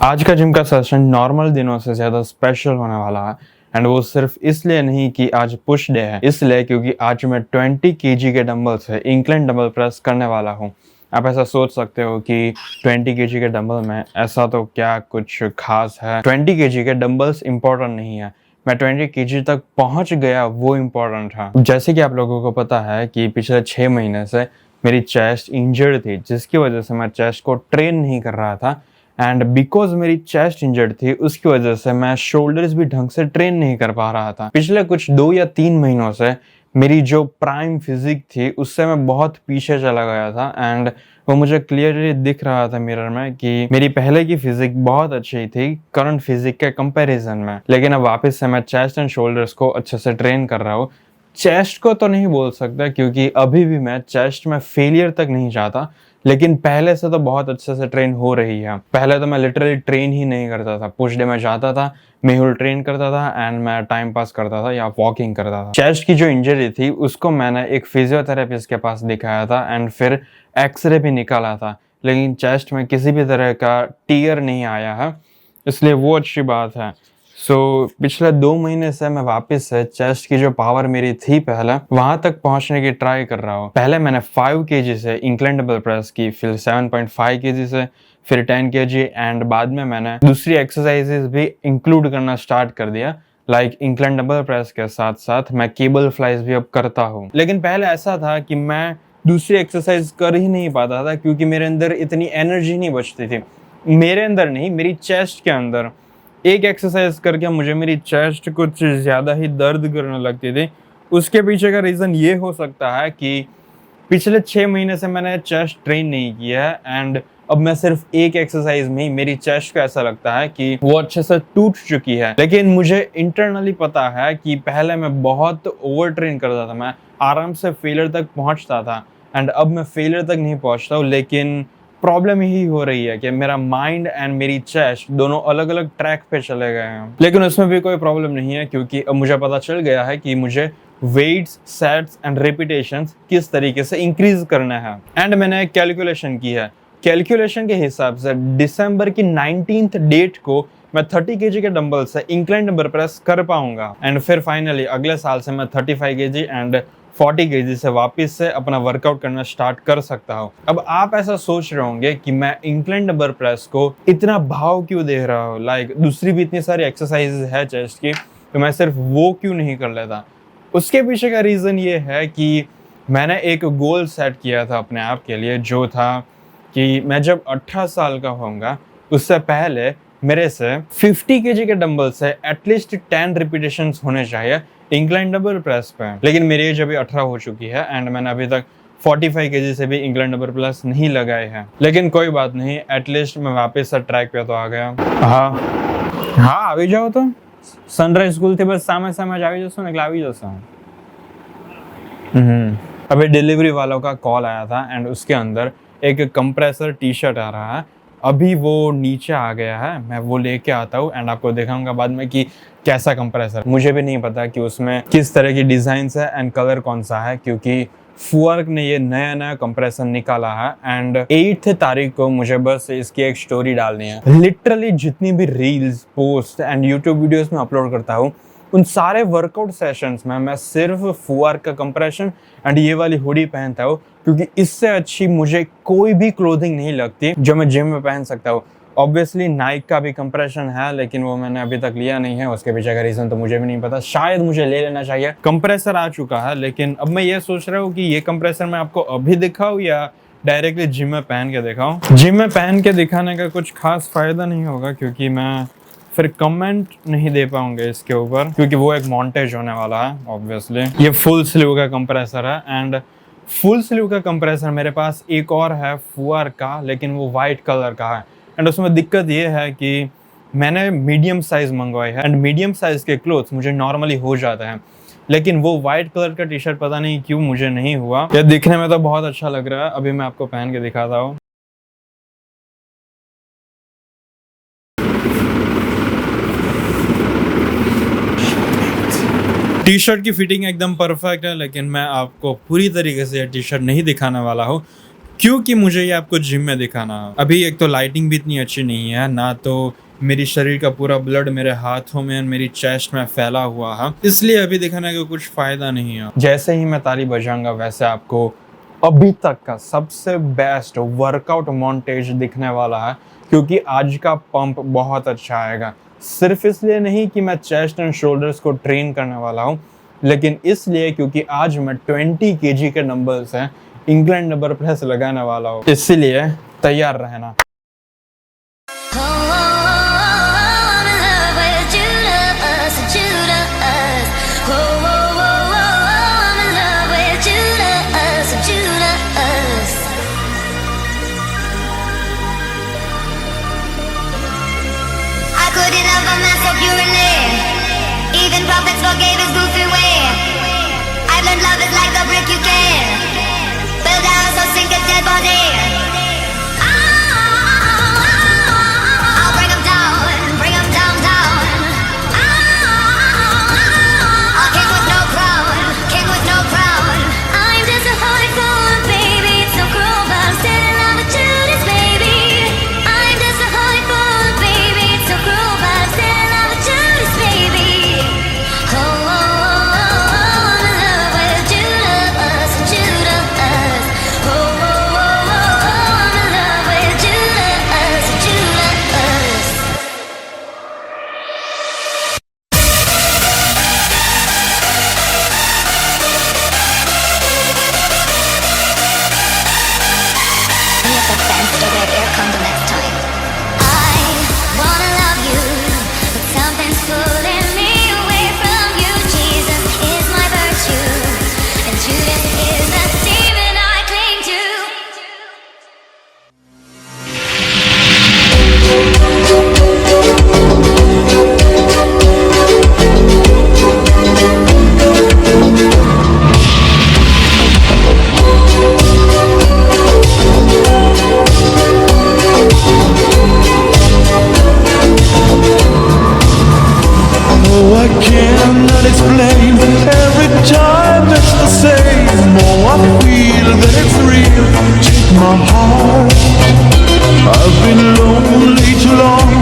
आज का जिम का सेशन नॉर्मल दिनों से ज़्यादा स्पेशल होने वाला है एंड वो सिर्फ इसलिए नहीं कि आज पुश डे है, इसलिए क्योंकि आज मैं 20 केजी के डंबल से इंक्लाइन डंबल प्रेस करने वाला हूँ। आप ऐसा सोच सकते हो कि 20 केजी के डंबल में ऐसा तो क्या कुछ खास है। 20 केजी के डंबल्स इंपॉर्टेंट नहीं है, मैं 20 केजी तक पहुंच गया वो इम्पोर्टेंट था। जैसे कि आप लोगों को पता है कि पिछले 6 महीने से मेरी चेस्ट इंजर्ड थी, जिसकी वजह से मैं चेस्ट को ट्रेन नहीं कर रहा था एंड बिकॉज मेरी चेस्ट इंजर्ड थी उसकी वजह से मैं शोल्डर्स भी ढंग से ट्रेन नहीं कर पा रहा था। पिछले कुछ 2 या 3 महीनों से मेरी जो प्राइम फिजिक थी उससे मैं बहुत पीछे चला गया था एंड वो मुझे क्लियरली दिख रहा था मिरर में कि मेरी पहले की फिजिक बहुत अच्छी थी करंट फिजिक के कंपैरिजन में। लेकिन अब वापस से मैं चेस्ट एंड शोल्डर्स को अच्छे से ट्रेन कर रहा हूँ। चेस्ट को तो नहीं बोल सकता क्योंकि अभी भी मैं चेस्ट में फेलियर तक नहीं चाहता, लेकिन पहले से तो बहुत अच्छे से ट्रेन हो रही है। पहले तो मैं लिटरली ट्रेन ही नहीं करता था, पुश डे में जाता था, मेहुल ट्रेन करता था एंड मैं टाइम पास करता था या वॉकिंग करता था। चेस्ट की जो इंजरी थी उसको मैंने एक फिजियोथेरेपिस्ट के पास दिखाया था एंड फिर एक्सरे भी निकाला था, लेकिन चेस्ट में किसी भी तरह का टीयर नहीं आया है, इसलिए वो अच्छी बात है। पिछले 2 महीने से मैं वापस से चेस्ट की जो पावर मेरी थी पहले वहां तक पहुंचने की ट्राई कर रहा हूँ। पहले मैंने 5 केजी से इंक्लाइन डंबल प्रेस की, फिर 7.5 केजी से, फिर 10 केजी एंड बाद में मैंने दूसरी एक्सरसाइजेस भी इंक्लूड करना स्टार्ट कर दिया। लाइक इंक्लाइन डंबल प्रेस के साथ साथ मैं केबल फ्लाइज भी अब करता हूँ। लेकिन पहले ऐसा था कि मैं दूसरी एक्सरसाइज कर ही नहीं पाता था क्योंकि मेरे अंदर इतनी एनर्जी नहीं बचती थी। मेरे अंदर नहीं, मेरी चेस्ट के अंदर एक एक्सरसाइज करके मुझे मेरी चेस्ट कुछ ज़्यादा ही दर्द करने लगती थी। उसके पीछे का रीज़न ये हो सकता है कि पिछले 6 महीने से मैंने चेस्ट ट्रेन नहीं किया है एंड अब मैं सिर्फ एक एक्सरसाइज में ही मेरी चेस्ट को ऐसा लगता है कि वो अच्छे से टूट चुकी है। लेकिन मुझे इंटरनली पता है कि पहले मैं बहुत ओवर ट्रेन करता था, मैं आराम से फेलियर तक पहुंचता था एंड अब मैं फेलियर तक नहीं पहुंचता हूँ। लेकिन प्रॉब्लम यही हो रही है कि मेरा माइंड एंड मेरी चेस्ट दोनों अलग अलग ट्रैक पे चले गए हैं। लेकिन उसमें भी कोई प्रॉब्लम नहीं है क्योंकि अब मुझे पता चल गया है कि मुझे वेट्स, सेट्स एंड रिपीटेशंस किस तरीके से इंक्रीज करना है एंड मैंने एक कैलकुलेशन की है। कैलकुलेशन के हिसाब से दिसंबर की 19th डेट को मैं 30 केजी के डंबल से इंक्लाइन डंबल प्रेस कर पाऊंगा एंड फिर फाइनली अगले साल से मैं 35 केजी एंड 40 केजी से वापस से अपना वर्कआउट करना स्टार्ट कर सकता हूँ। अब आप ऐसा सोच रहे होंगे कि मैं इंक्लाइन डंबल प्रेस को इतना भाव क्यों दे रहा हूँ, लाइक दूसरी भी इतनी सारी एक्सरसाइजेज है चेस्ट की, तो मैं सिर्फ वो क्यों नहीं कर लेता। उसके पीछे का रीज़न ये है कि मैंने एक गोल सेट किया था अपने आप के लिए, जो था कि मैं जब 18 साल का होऊंगा उससे पहले मेरे से 50 केजी के डंबल से एटलीस्ट 10 रिपीटेशंस होने चाहिए इंक्लाइन डंबल प्रेस पे। लेकिन मेरी एज अभी 18 हो चुकी है एंड मैंने अभी तक 45 केजी से भी इंक्लाइन डंबल प्रेस नहीं लगाए हैं। लेकिन कोई बात नहीं, एटलीस्ट मैं वापस से ट्रैक पे तो आ गया। हाँ આવી જાઓ તો સનરાઈઝ સ્કૂલ થી બસ સામે સામે જ આવી જશો ને એટલે આવી જશો। अभी डिलीवरी वालों का कॉल आया था एंड उसके अंदर एक कंप्रेसर टी शर्ट आ रहा है। अभी वो नीचे आ गया है, मैं वो लेके आता हूँ एंड आपको दिखाऊंगा बाद में कि कैसा कंप्रेसर। मुझे भी नहीं पता कि उसमें किस तरह की डिज़ाइन है एंड कलर कौन सा है क्योंकि फुआर्क ने ये नया नया कंप्रेसर निकाला है एंड 8 तारीख को मुझे बस इसकी एक स्टोरी डालनी है। लिटरली जितनी भी reels, post and YouTube videos में अपलोड करता हूँ उन सारे वर्कआउट सेशंस में मैं सिर्फ फुआर्क का कंप्रेशन एंड ये वाली हुडी पहनता हूँ क्योंकि इससे अच्छी मुझे कोई भी क्लोथिंग नहीं लगती जो मैं जिम में पहन सकता हूँ। ऑब्वियसली नाइक का भी कंप्रेशन है लेकिन वो मैंने अभी तक लिया नहीं है, उसके पीछे का रीज़न तो मुझे भी नहीं पता, शायद मुझे ले लेना चाहिए। कंप्रेसर आ चुका है लेकिन अब मैं ये सोच रहा हूँ कि ये कंप्रेसर मैं आपको अभी दिखाऊँ या डायरेक्टली जिम में पहन के दिखाऊँ। जिम में पहन के दिखाने का कुछ खास फ़ायदा नहीं होगा क्योंकि मैं फिर कमेंट नहीं दे पाऊंगे इसके ऊपर क्योंकि वो एक मॉन्टेज होने वाला है। ऑब्वियसली ये फुल स्लीव का कंप्रेसर है एंड फुल स्लीव का कंप्रेसर मेरे पास एक और है फुआर्क का, लेकिन वो वाइट कलर का है एंड उसमें दिक्कत ये है कि मैंने मीडियम साइज मंगवाई है एंड मीडियम साइज के क्लोथ्स मुझे नॉर्मली हो जाते हैं, लेकिन वो वाइट कलर का टी शर्ट पता नहीं क्यों मुझे नहीं हुआ। ये दिखने में तो बहुत अच्छा लग रहा है, अभी मैं आपको पहन के दिखाता हूँ। टी शर्ट की फिटिंग एकदम परफेक्ट है लेकिन मैं आपको पूरी तरीके से टी शर्ट नहीं दिखाने वाला हूँ क्योंकि मुझे ये आपको जिम में दिखाना। अभी एक तो लाइटिंग भी इतनी अच्छी नहीं है, ना तो मेरी शरीर का पूरा ब्लड मेरे हाथों में मेरी चेस्ट में फैला हुआ है, इसलिए अभी दिखाने का कुछ फायदा नहीं है। जैसे ही मैं ताली बजाऊंगा वैसे आपको अभी तक का सबसे बेस्ट वर्कआउट मॉन्टेज दिखने वाला है, क्योंकि आज का पंप बहुत अच्छा आएगा। सिर्फ इसलिए नहीं कि मैं चेस्ट एंड शोल्डर्स को ट्रेन करने वाला हूँ, लेकिन इसलिए क्योंकि आज मैं 20 केजी के डंबल्स हैं इंक्लाइन डंबल प्रेस लगाने वाला हूँ, इसीलिए तैयार रहना। Even prophets forgave his goofy way. I've learned love is like a brick you can build a house or sink a dead body. I'll bring 'em down, down. A king with no crown. I'm just a holy fool, baby. It's so cruel, but I'm still in love with Judas, baby. I'm just a holy fool, baby. It's so cruel, but I'm still in love with Judas, baby. I cannot explain. Every time it's the same. Oh, I feel that it's real. Take my heart. I've been lonely too long.